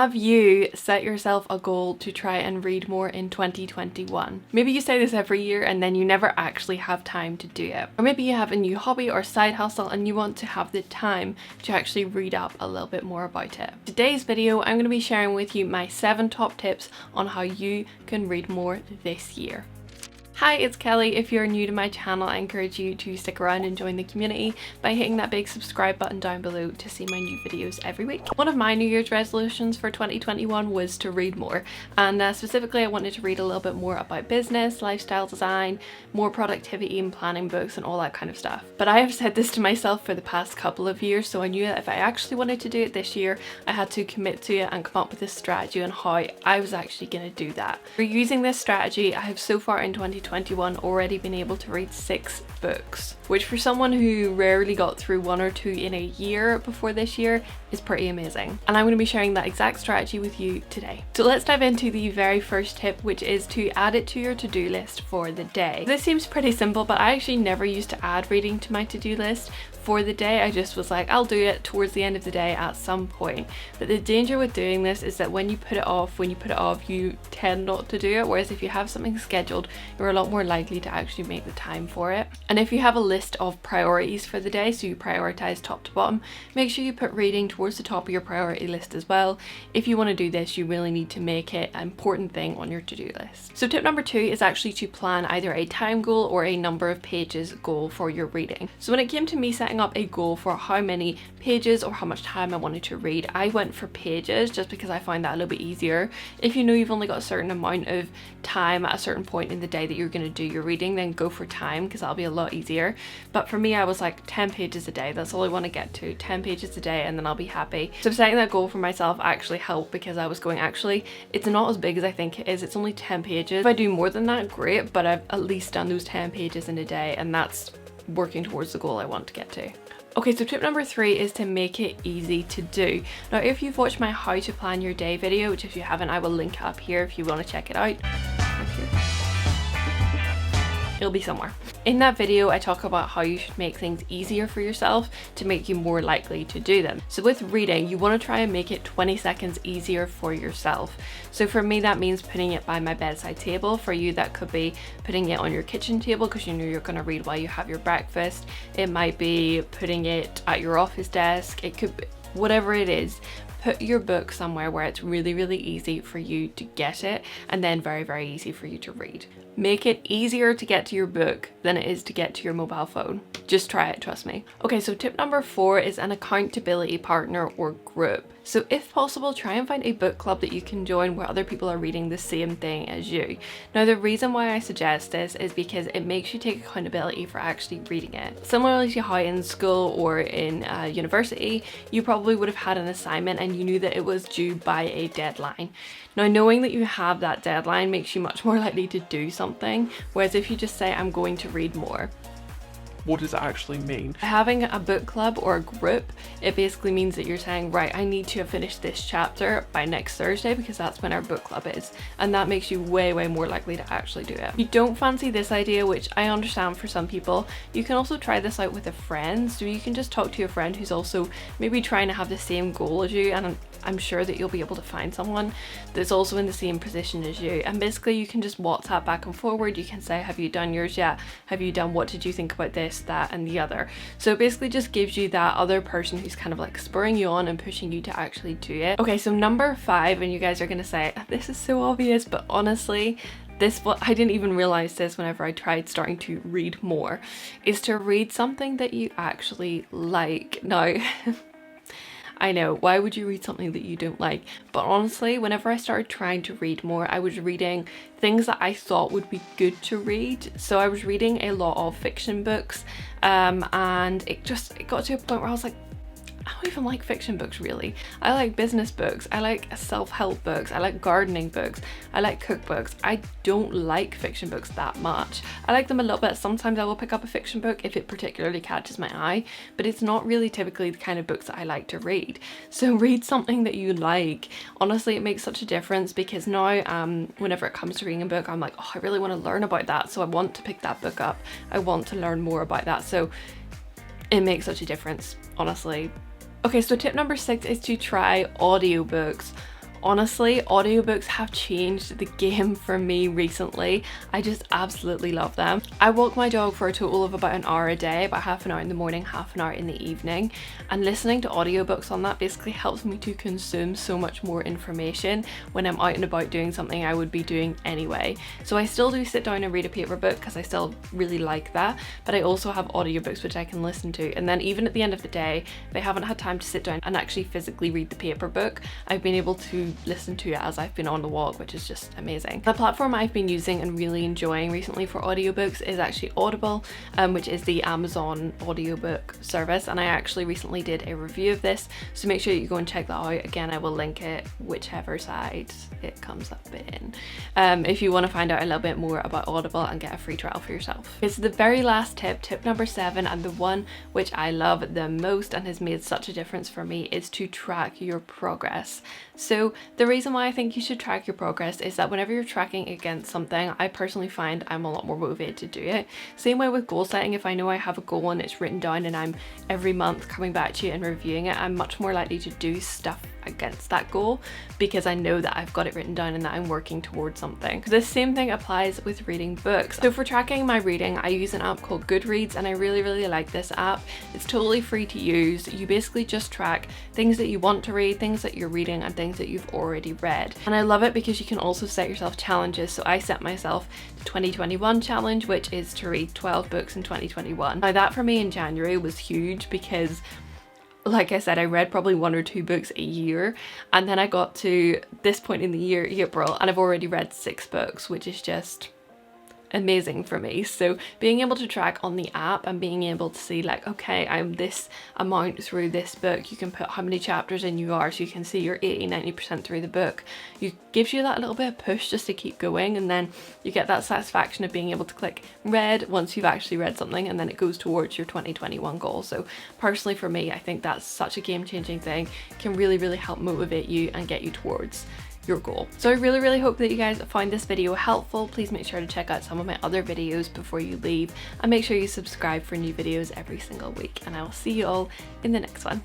Have you set yourself a goal to try and read more in 2021? Maybe you say this every year and then you never actually have time to do it. Or maybe you have a new hobby or side hustle and you want to have the time to actually read up a little bit more about it. Today's video, I'm going to be sharing with you my 7 top tips on how you can read more this year. Hi, it's Kelly. If you're new to my channel, I encourage you to stick around and join the community by hitting that big subscribe button down below to see my new videos every week. One of my New Year's resolutions for 2021 was to read more, and specifically I wanted to read a little bit more about business, lifestyle design, more productivity and planning books and all that kind of stuff. But I have said this to myself for the past couple of years, so I knew that if I actually wanted to do it this year, I had to commit to it and come up with a strategy on how I was actually going to do that. For using this strategy, I have so far in 2021 already been able to read 6 books, which for someone who rarely got through 1 or 2 in a year before this year is pretty amazing. And I'm going to be sharing that exact strategy with you today. So let's dive into the very first tip, which is to add it to your to-do list for the day. This seems pretty simple, but I actually never used to add reading to my to-do list for the day. I just was like, I'll do it towards the end of the day at some point. But the danger with doing this is that when you put it off, you tend not to do it. Whereas if you have something scheduled, you're a lot more likely to actually make the time for it. And if you have a list of priorities for the day, so you prioritize top to bottom, make sure you put reading towards the top of your priority list as well. If you want to do this, you really need to make it an important thing on your to-do list. So tip number 2 is actually to plan either a time goal or a number of pages goal for your reading. So when it came to me setting up a goal for how many pages or how much time I wanted to read, I went for pages just because I find that a little bit easier. If you know you've only got a certain amount of time at a certain point in the day that you're going to do your reading, then go for time because that'll be a lot easier. But for me, I was like 10 pages a day. That's all I want to get to, 10 pages a day, and then I'll be happy. So setting that goal for myself actually helped because I was going, actually, it's not as big as I think it is. It's only 10 pages. If I do more than that, great, but I've at least done those 10 pages in a day, and that's working towards the goal I want to get to. Okay, so tip number 3 is to make it easy to do. Now, if you've watched my how to plan your day video, which if you haven't, I will link it up here if you want to check it out. It'll be somewhere. In that video, I talk about how you should make things easier for yourself to make you more likely to do them. So with reading, you want to try and make it 20 seconds easier for yourself. So for me, that means putting it by my bedside table. For you, that could be putting it on your kitchen table because you know you're going to read while you have your breakfast. It might be putting it at your office desk. It could be whatever it is. Put your book somewhere where it's really, really easy for you to get it, and then very, very easy for you to read. Make it easier to get to your book than it is to get to your mobile phone. Just try it, trust me. Okay, so tip number 4 is an accountability partner or group. So if possible, try and find a book club that you can join where other people are reading the same thing as you. Now, the reason why I suggest this is because it makes you take accountability for actually reading it. Similarly to how in school or in university, you probably would have had an assignment and you knew that it was due by a deadline. Now, knowing that you have that deadline makes you much more likely to do something, whereas if you just say, I'm going to read more, what does it actually mean? Having a book club or a group, it basically means that you're saying, right, I need to have finished this chapter by next Thursday because that's when our book club is. And that makes you way, way more likely to actually do it. If you don't fancy this idea, which I understand for some people, you can also try this out with a friend. So you can just talk to your friend who's also maybe trying to have the same goal as you, and I'm sure that you'll be able to find someone that's also in the same position as you. And basically you can just WhatsApp back and forward. You can say, have you done yours yet? Have you done, what did you think about this, that, and the other? So it basically just gives you that other person who's kind of like spurring you on and pushing you to actually do it. Okay, so number 5, and you guys are gonna say, this is so obvious, but honestly, I didn't even realize this whenever I tried starting to read more, is to read something that you actually like. Now, I know, why would you read something that you don't like? But honestly, whenever I started trying to read more, I was reading things that I thought would be good to read. So I was reading a lot of fiction books, and it got to a point where I was like, I don't even like fiction books really. I like business books, I like self-help books, I like gardening books, I like cookbooks. I don't like fiction books that much. I like them a little bit. Sometimes I will pick up a fiction book if it particularly catches my eye, but it's not really typically the kind of books that I like to read. So read something that you like. Honestly, it makes such a difference because now whenever it comes to reading a book, I'm like, oh, I really want to learn about that, so I want to pick that book up. I want to learn more about that. So it makes such a difference, honestly. Okay, so tip number 6 is to try audiobooks. Honestly, audiobooks have changed the game for me recently. I just absolutely love them. I walk my dog for a total of about an hour a day, about half an hour in the morning, half an hour in the evening, and listening to audiobooks on that basically helps me to consume so much more information when I'm out and about doing something I would be doing anyway. So I still do sit down and read a paper book because I still really like that, but I also have audiobooks which I can listen to, and then even at the end of the day, if I haven't had time to sit down and actually physically read the paper book, I've been able to listen to it as I've been on the walk, which is just amazing. The platform I've been using and really enjoying recently for audiobooks is actually Audible, which is the Amazon audiobook service, and I actually recently did a review of this, so make sure you go and check that out. Again, I will link it whichever side it comes up in, if you want to find out a little bit more about Audible and get a free trial for yourself. It's the very last tip, tip number 7, and the one which I love the most and has made such a difference for me, is to track your progress. So the reason why I think you should track your progress is that whenever you're tracking against something, I personally find I'm a lot more motivated to do it. Same way with goal setting. If I know I have a goal and it's written down and I'm every month coming back to you and reviewing it, I'm much more likely to do stuff against that goal because I know that I've got it written down and that I'm working towards something. The same thing applies with reading books. So for tracking my reading, I use an app called Goodreads, and I really like this app. It's totally free to use. You basically just track things that you want to read, things that you're reading, and things that you've already read. And I love it because you can also set yourself challenges. So I set myself the 2021 challenge, which is to read 12 books in 2021. Now that for me in January was huge because, like I said, I read probably 1 or 2 books a year, and then I got to this point in the year, April, and I've already read 6 books, which is just amazing for me. So being able to track on the app and being able to see like, okay, I'm this amount through this book, you can put how many chapters in you are, so you can see you're 80-90% through the book. It gives you that little bit of push just to keep going, and then you get that satisfaction of being able to click read once you've actually read something, and then it goes towards your 2021 goal. So personally for me, I think that's such a game-changing thing. It can really help motivate you and get you towards your goal. So I really hope that you guys found this video helpful. Please make sure to check out some of my other videos before you leave, and make sure you subscribe for new videos every single week, and I will see you all in the next one.